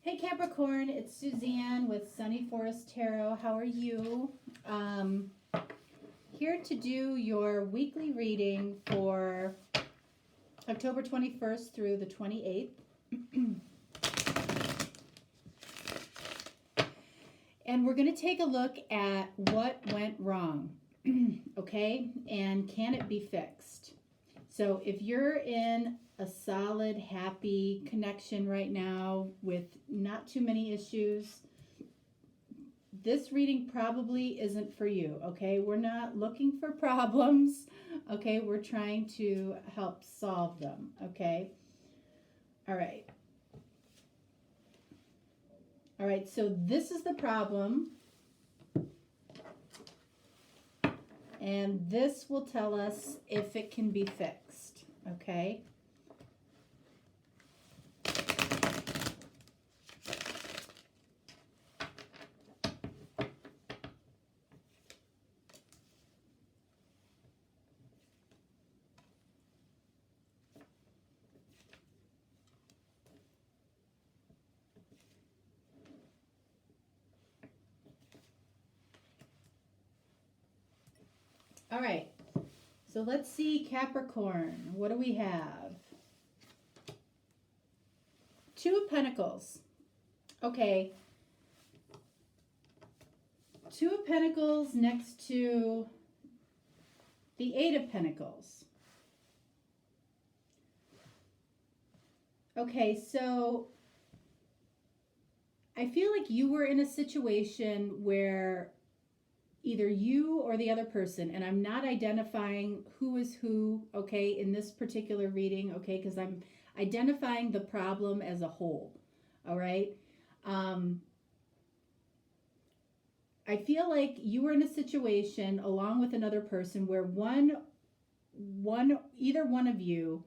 Hey Capricorn, it's Suzanne with Sunny Forest Tarot. How are you? Here to do your weekly reading for October 21st through the 28th. And we're going to take a look at what went wrong, okay? And can it be fixed? So if you're in a solid, happy connection right now with not too many issues, this reading probably isn't for you, okay? We're not looking for problems, okay? We're trying to help solve them, okay? All right. All right, so this is the problem. And this will tell us if it can be fixed, okay? All right, so let's see Capricorn. What do we have? Two of Pentacles. Okay. Two of Pentacles next to the Eight of Pentacles. Okay, so I feel like you were in a situation where either you or the other person, and I'm not identifying who is who, okay, in this particular reading, okay, because I'm identifying the problem as a whole, all right? I feel like you were in a situation along with another person where either one of you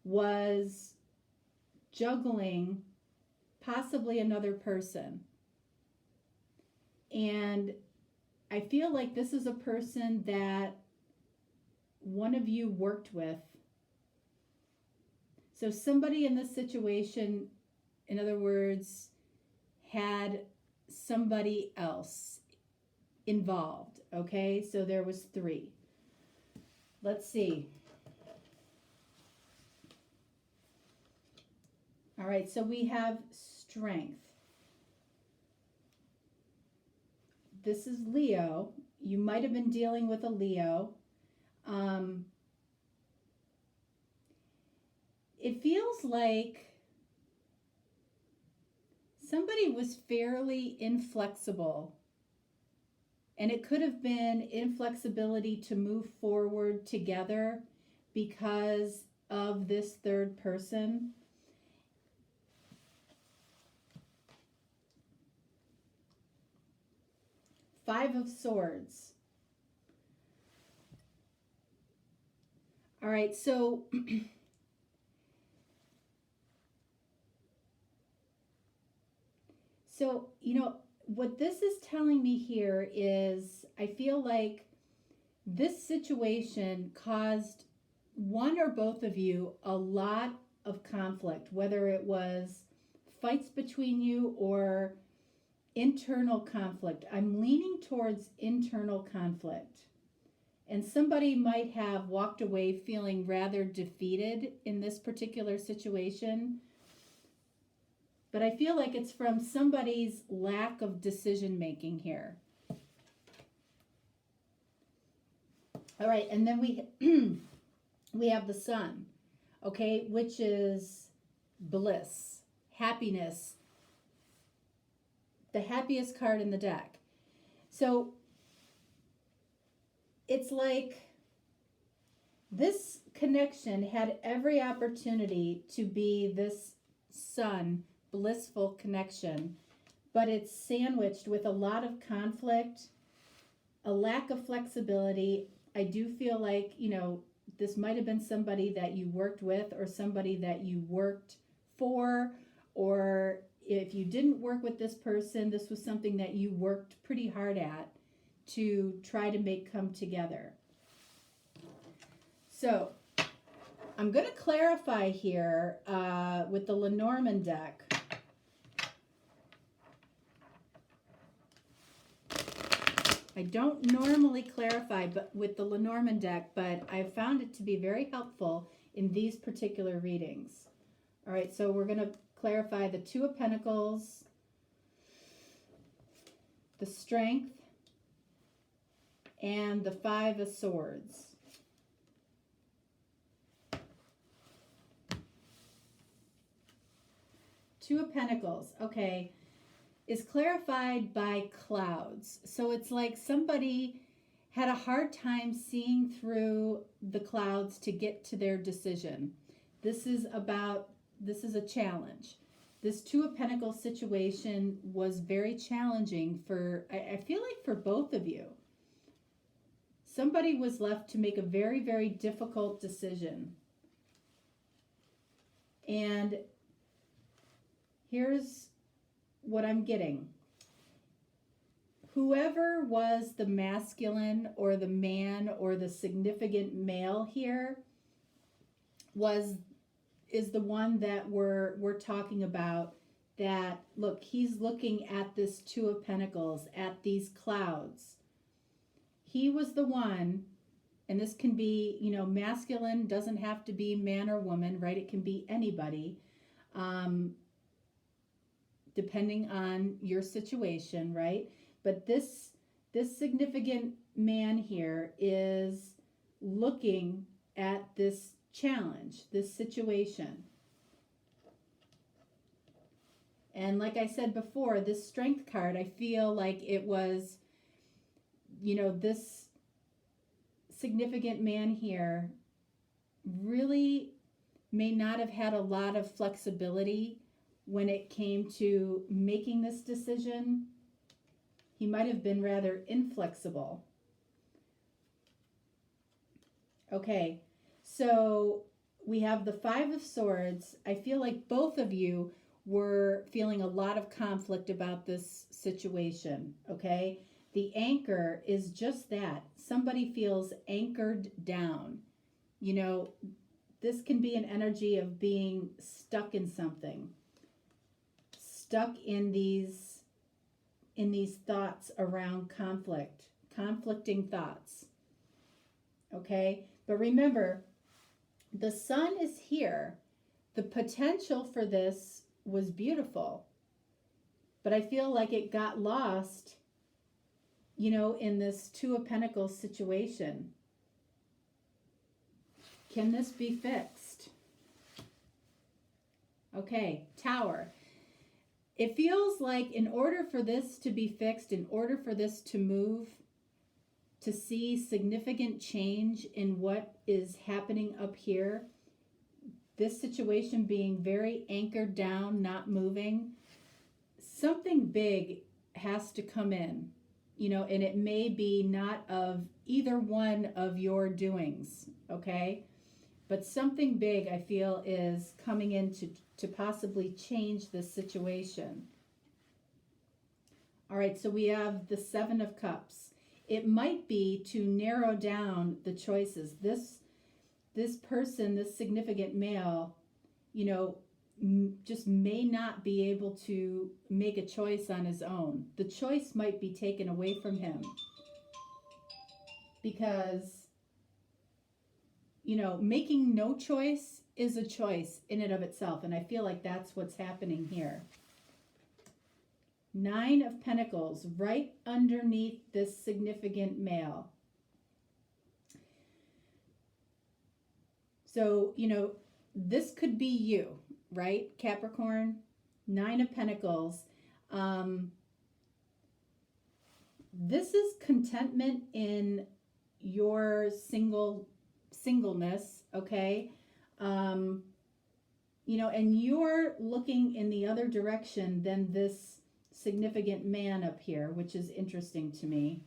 was juggling possibly another person. And I feel like this is a person that one of you worked with. So somebody in this situation, in other words, had somebody else involved, okay? So there was three. Let's see. All right, so we have Strength. This is Leo. You might have been dealing with a Leo. It feels like somebody was fairly inflexible, and it could have been inflexibility to move forward together because of this third person. Five of Swords. All right, so you know, what this is telling me here is I feel like this situation caused one or both of you a lot of conflict, whether it was fights between you or internal conflict. I'm leaning towards internal conflict. And somebody might have walked away feeling rather defeated in this particular situation. But I feel like it's from somebody's lack of decision making here. All right, and then we have the Sun, okay, which is bliss, happiness, the happiest card in the deck. So it's like this connection had every opportunity to be this Sun blissful connection, but it's sandwiched with a lot of conflict, a lack of flexibility. I do feel like, you know, this might have been somebody that you worked with or somebody that you worked for, or if you didn't work with this person, this was something that you worked pretty hard at to try to make come together. So I'm going to clarify here with the Lenormand deck. I don't normally clarify but with the Lenormand deck, but I found it to be very helpful in these particular readings. All right, so we're going to clarify the Two of Pentacles, the Strength, and the Five of Swords. Two of Pentacles, okay, is clarified by clouds. So it's like somebody had a hard time seeing through the clouds to get to their decision. This is a challenge. This Two of Pentacles situation was very challenging for, I feel like for both of you. Somebody was left to make a very, very difficult decision. And here's what I'm getting. Whoever was the masculine or the man or the significant male here is the one that we're talking about, that look, he's looking at this Two of Pentacles, at these clouds. He was the one, and this can be, you know, masculine, doesn't have to be man or woman, right? It can be anybody, depending on your situation, right? But this significant man here is looking at this challenge, this situation. And like I said before, this Strength card, I feel like it was, you know, this significant man here really may not have had a lot of flexibility when it came to making this decision. He might have been rather inflexible. Okay, so we have the Five of Swords. I feel like both of you were feeling a lot of conflict about this situation, okay? The anchor is just that. Somebody feels anchored down. You know, this can be an energy of being stuck in something, stuck in these thoughts around conflicting thoughts. Okay? But remember, the sun is here. The potential for this was beautiful. But I feel like it got lost, you know, in this Two of Pentacles situation. Can this be fixed? Okay, Tower. It feels like in order for this to be fixed, in order for this to move, to see significant change in what is happening up here, this situation being very anchored down, not moving, something big has to come in, you know, and it may be not of either one of your doings, okay? But something big, I feel, is coming in to possibly change this situation. All right, so we have the Seven of Cups. It might be to narrow down the choices. This person, this significant male, you know, just may not be able to make a choice on his own. The choice might be taken away from him because, you know, making no choice is a choice in and of itself. And I feel like that's what's happening here. Nine of Pentacles, right underneath this significant male. So, you know, this could be you, right? Capricorn, Nine of Pentacles. This is contentment in your singleness, okay? You know, and you're looking in the other direction than this significant man up here, which is interesting to me.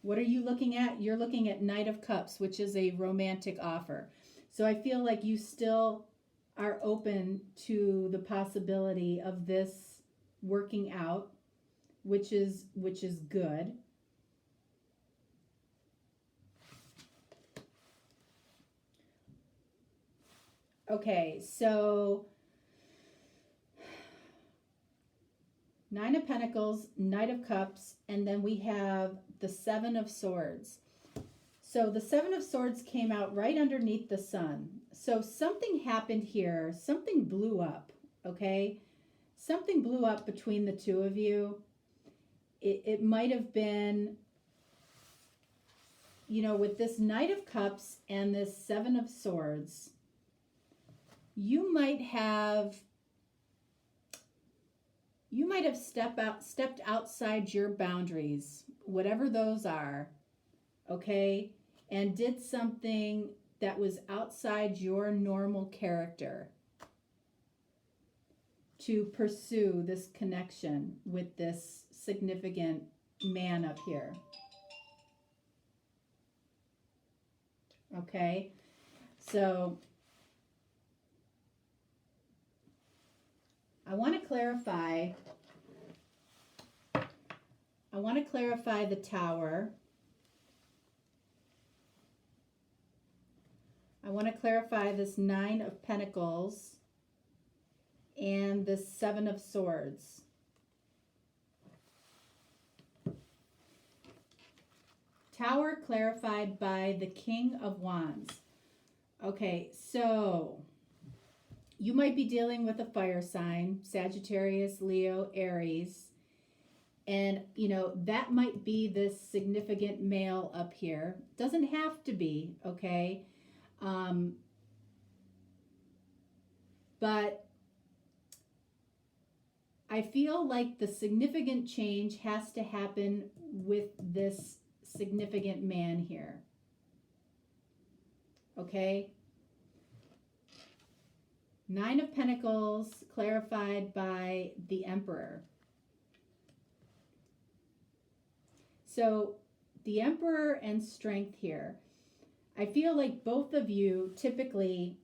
What are you looking at? You're looking at Knight of Cups, which is a romantic offer. So I feel like you still are open to the possibility of this working out, which is good. Okay, so Nine of Pentacles, Knight of Cups, and then we have the Seven of Swords. So the Seven of Swords came out right underneath the Sun. So something happened here. Something blew up, okay? Something blew up between the two of you. It might have been, you know, with this Knight of Cups and this Seven of Swords, you might have stepped outside your boundaries, whatever those are, okay, and did something that was outside your normal character to pursue this connection with this significant man up here. Okay, so I want to clarify the Tower. I want to clarify this Nine of Pentacles and this Seven of Swords. Tower clarified by the King of Wands. Okay, so you might be dealing with a fire sign, Sagittarius, Leo, Aries. And, you know, that might be this significant male up here. Doesn't have to be, okay? But I feel like the significant change has to happen with this significant man here. Okay? Nine of Pentacles clarified by the Emperor. So the Emperor and Strength here. I feel like both of you typically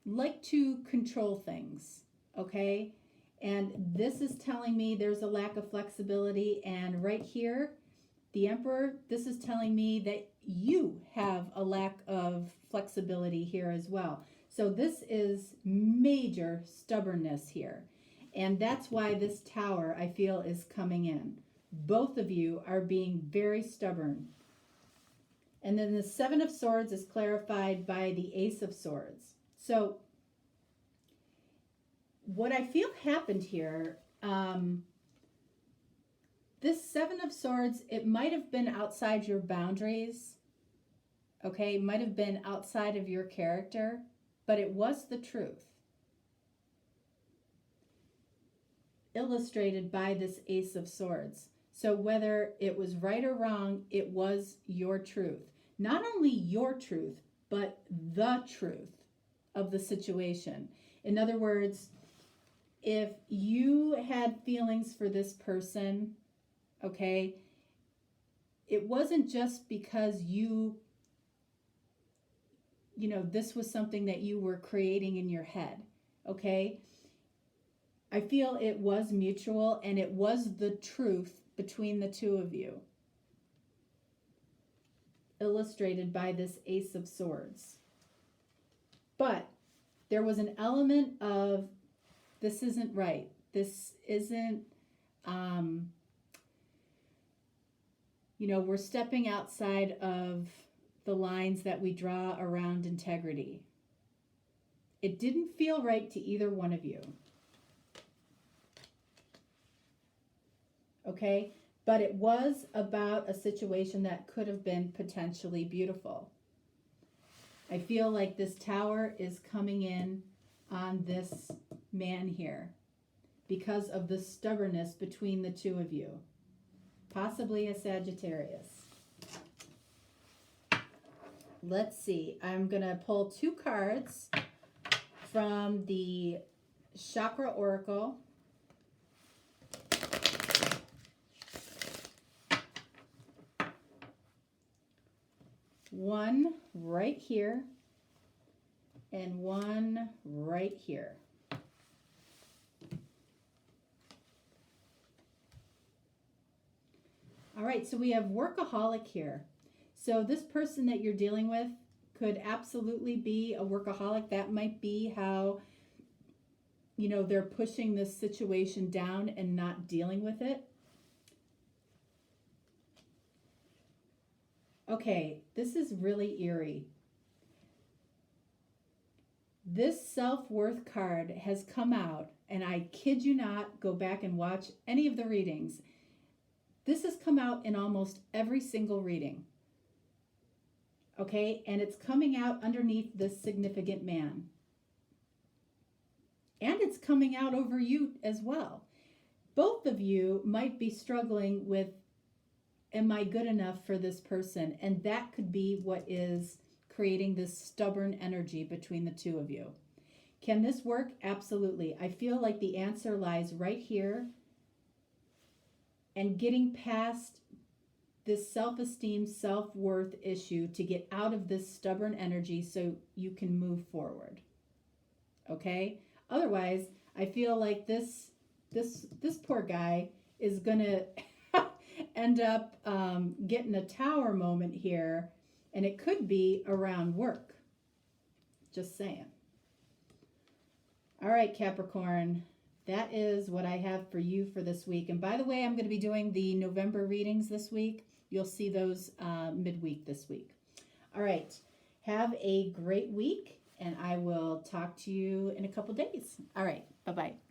like to control things, okay? And this is telling me there's a lack of flexibility. And right here, the Emperor, this is telling me that you have a lack of flexibility here as well. So this is major stubbornness here. And that's why this Tower, I feel, is coming in. Both of you are being very stubborn. And then the Seven of Swords is clarified by the Ace of Swords. So what I feel happened here, this Seven of Swords, it might have been outside your boundaries, okay? It might have been outside of your character, but it was the truth. Illustrated by this Ace of Swords. So whether it was right or wrong, it was your truth. Not only your truth, but the truth of the situation. In other words, if you had feelings for this person, okay, it wasn't just because you know, this was something that you were creating in your head, okay? I feel it was mutual and it was the truth between the two of you. Illustrated by this Ace of Swords. But there was an element of, this isn't right. This isn't, you know, we're stepping outside of the lines that we draw around integrity. It didn't feel right to either one of you. Okay? But it was about a situation that could have been potentially beautiful. I feel like this Tower is coming in on this man here because of the stubbornness between the two of you. Possibly a Sagittarius. Let's see. I'm going to pull two cards from the Chakra Oracle. One right here and one right here. All right, so we have workaholic here. So this person that you're dealing with could absolutely be a workaholic. That might be how they're pushing this situation down and not dealing with it. Okay, this is really eerie. This self-worth card has come out, and I kid you not, go back and watch any of the readings. This has come out in almost every single reading. Okay, and it's coming out underneath this significant man. And it's coming out over you as well. Both of you might be struggling with, am I good enough for this person? And that could be what is creating this stubborn energy between the two of you. Can this work? Absolutely. I feel like the answer lies right here. And getting past this self-esteem, self-worth issue to get out of this stubborn energy so you can move forward. Okay? Otherwise, I feel like this poor guy is going to end up getting a tower moment here, and it could be around work. Just saying. All right, Capricorn, that is what I have for you for this week. And by the way, I'm going to be doing the November readings this week. You'll see those midweek this week. All right, have a great week, and I will talk to you in a couple days. All right, bye-bye.